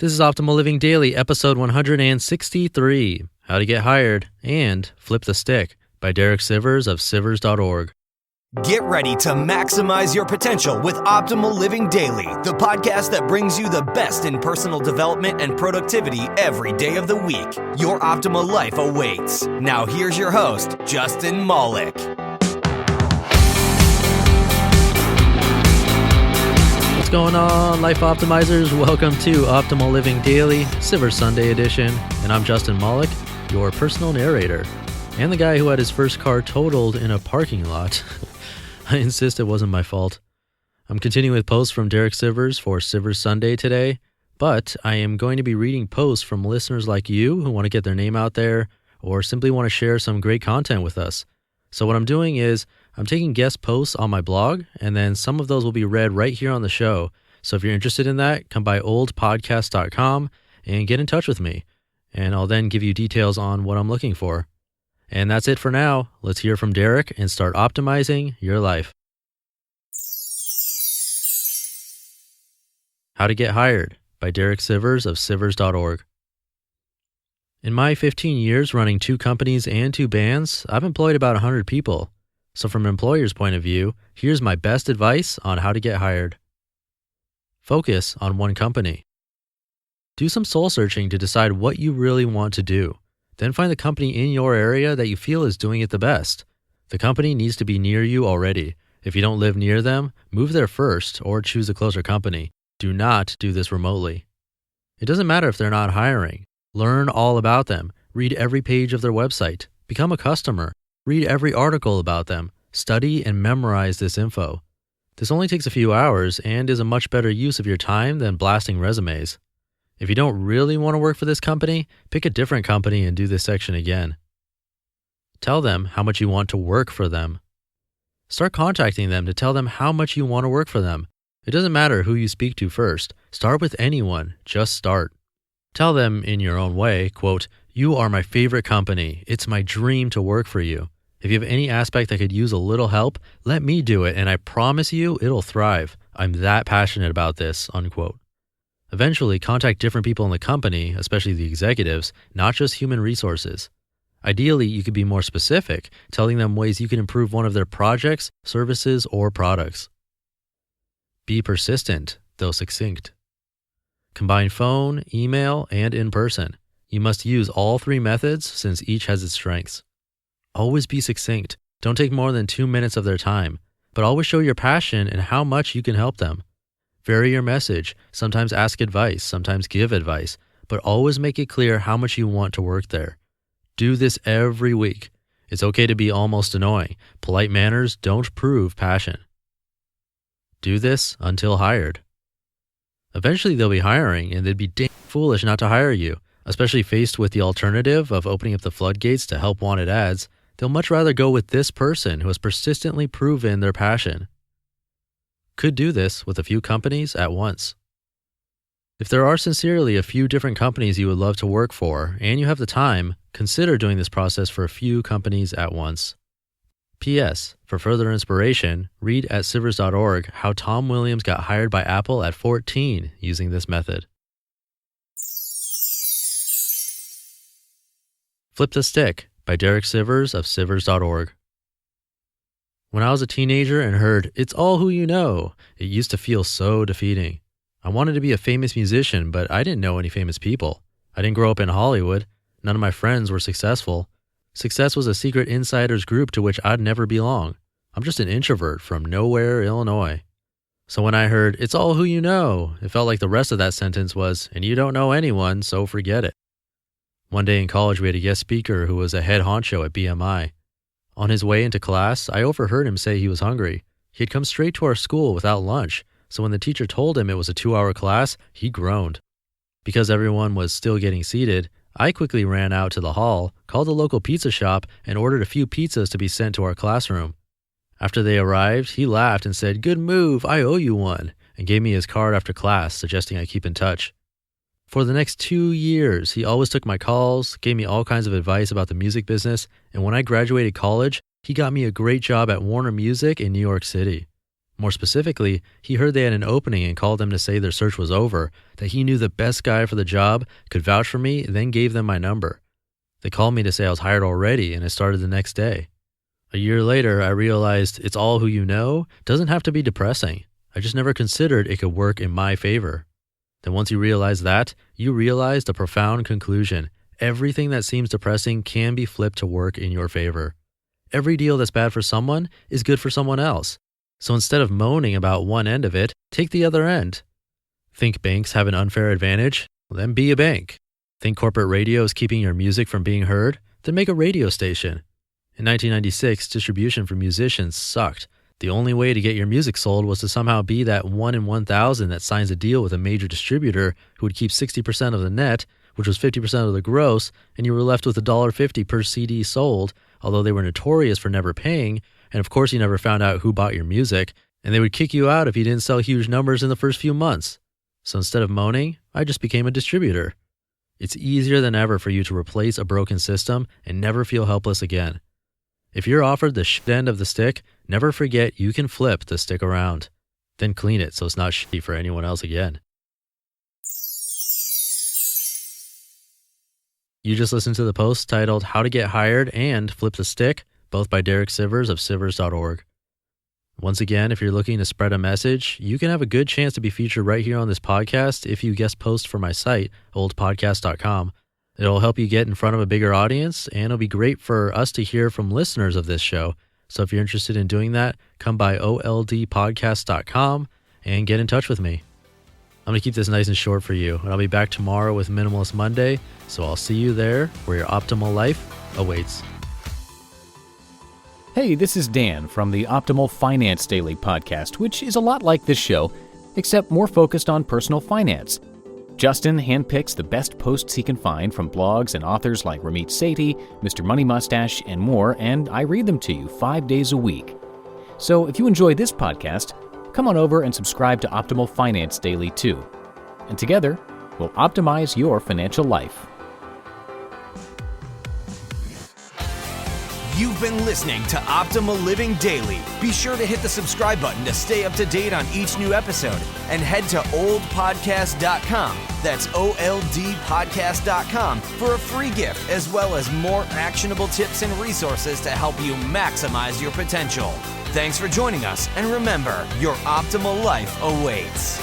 This is Optimal Living Daily, episode 163, How to Get Hired and Flip the Stick by Derek Sivers of Sivers.org. Get ready to maximize your potential with Optimal Living Daily, the podcast that brings you the best in personal development and productivity every day of the week. Your optimal life awaits. Now here's your host, Justin Malik. What's going on, Life Optimizers? Welcome to Optimal Living Daily, Sivers Sunday edition, and I'm Justin Malik, your personal narrator, and the guy who had his first car totaled in a parking lot. I insist it wasn't my fault. I'm continuing with posts from Derek Sivers for Sivers Sunday today, but I am going to be reading posts from listeners like you who want to get their name out there or simply want to share some great content with us. So what I'm doing is I'm taking guest posts on my blog, and then some of those will be read right here on the show. So if you're interested in that, come by oldpodcast.com and get in touch with me, and I'll then give you details on what I'm looking for. And that's it for now. Let's hear from Derek and start optimizing your life. How to Get Hired by Derek Sivers of Sivers.org. In my 15 years running 2 companies and 2 bands, I've employed about 100 people. So from an employer's point of view, here's my best advice on how to get hired. Focus on one company. Do some soul searching to decide what you really want to do. Then find the company in your area that you feel is doing it the best. The company needs to be near you already. If you don't live near them, move there first or choose a closer company. Do not do this remotely. It doesn't matter if they're not hiring. Learn all about them. Read every page of their website. Become a customer. Read every article about them. Study and memorize this info. This only takes a few hours and is a much better use of your time than blasting resumes. If you don't really want to work for this company, pick a different company and do this section again. Tell them how much you want to work for them. Start contacting them to tell them how much you want to work for them. It doesn't matter who you speak to first. Start with anyone. Just start. Tell them in your own way, quote, "You are my favorite company. It's my dream to work for you. If you have any aspect that could use a little help, let me do it, and I promise you it'll thrive. I'm that passionate about this," unquote. Eventually, contact different people in the company, especially the executives, not just human resources. Ideally, you could be more specific, telling them ways you can improve one of their projects, services, or products. Be persistent, though succinct. Combine phone, email, and in person. You must use all 3 methods since each has its strengths. Always be succinct. Don't take more than 2 minutes of their time, but always show your passion and how much you can help them. Vary your message. Sometimes ask advice, sometimes give advice, but always make it clear how much you want to work there. Do this every week. It's okay to be almost annoying. Polite manners don't prove passion. Do this until hired. Eventually they'll be hiring, and they'd be damn foolish not to hire you. Especially faced with the alternative of opening up the floodgates to help wanted ads, they'll much rather go with this person who has persistently proven their passion. Could do this with a few companies at once. If there are sincerely a few different companies you would love to work for, and you have the time, consider doing this process for a few companies at once. P.S. For further inspiration, read at Sivers.org how Tom Williams got hired by Apple at 14 using this method. Flip the Stick by Derek Sivers of Sivers.org. When I was a teenager and heard, "It's all who you know," it used to feel so defeating. I wanted to be a famous musician, but I didn't know any famous people. I didn't grow up in Hollywood. None of my friends were successful. Success was a secret insiders group to which I'd never belong. I'm just an introvert from nowhere, Illinois. So when I heard, "It's all who you know," it felt like the rest of that sentence was, "And you don't know anyone, so forget it." One day in college, we had a guest speaker who was a head honcho at BMI. On his way into class, I overheard him say he was hungry. He had come straight to our school without lunch, so when the teacher told him it was a 2-hour class, he groaned. Because everyone was still getting seated, I quickly ran out to the hall, called the local pizza shop, and ordered a few pizzas to be sent to our classroom. After they arrived, he laughed and said, "Good move, I owe you one," and gave me his card after class, suggesting I keep in touch. For the next 2 years, he always took my calls, gave me all kinds of advice about the music business, and when I graduated college, he got me a great job at Warner Music in New York City. More specifically, he heard they had an opening and called them to say their search was over, that he knew the best guy for the job, could vouch for me, and then gave them my number. They called me to say I was hired already, and I started the next day. A year later, I realized it's all who you know doesn't have to be depressing. I just never considered it could work in my favor. Then once you realize that, you realize the profound conclusion. Everything that seems depressing can be flipped to work in your favor. Every deal that's bad for someone is good for someone else. So instead of moaning about one end of it, take the other end. Think banks have an unfair advantage? Well, then be a bank. Think corporate radio is keeping your music from being heard? Then make a radio station. In 1996, distribution for musicians sucked. The only way to get your music sold was to somehow be that 1 in 1,000 that signs a deal with a major distributor who would keep 60% of the net, which was 50% of the gross, and you were left with $1.50 per CD sold, although they were notorious for never paying, and of course you never found out who bought your music, and they would kick you out if you didn't sell huge numbers in the first few months. So instead of moaning, I just became a distributor. It's easier than ever for you to replace a broken system and never feel helpless again. If you're offered the shit end of the stick, never forget you can flip the stick around. Then clean it so it's not shitty for anyone else again. You just listened to the post titled How to Get Hired and Flip the Stick, both by Derek Sivers of Sivers.org. Once again, if you're looking to spread a message, you can have a good chance to be featured right here on this podcast if you guest post for my site, oldpodcast.com. It'll help you get in front of a bigger audience, and it'll be great for us to hear from listeners of this show. So if you're interested in doing that, come by oldpodcast.com and get in touch with me. I'm going to keep this nice and short for you, and I'll be back tomorrow with Minimalist Monday, so I'll see you there where your optimal life awaits. Hey, this is Dan from the Optimal Finance Daily podcast, which is a lot like this show, except more focused on personal finance. Justin handpicks the best posts he can find from blogs and authors like Ramit Sethi, Mr. Money Mustache, and more, and I read them to you 5 days a week. So if you enjoy this podcast, come on over and subscribe to Optimal Finance Daily too. And together, we'll optimize your financial life. You've been listening to Optimal Living Daily. Be sure to hit the subscribe button to stay up to date on each new episode and head to oldpodcast.com. That's OLDpodcast.com for a free gift as well as more actionable tips and resources to help you maximize your potential. Thanks for joining us, and remember, your optimal life awaits.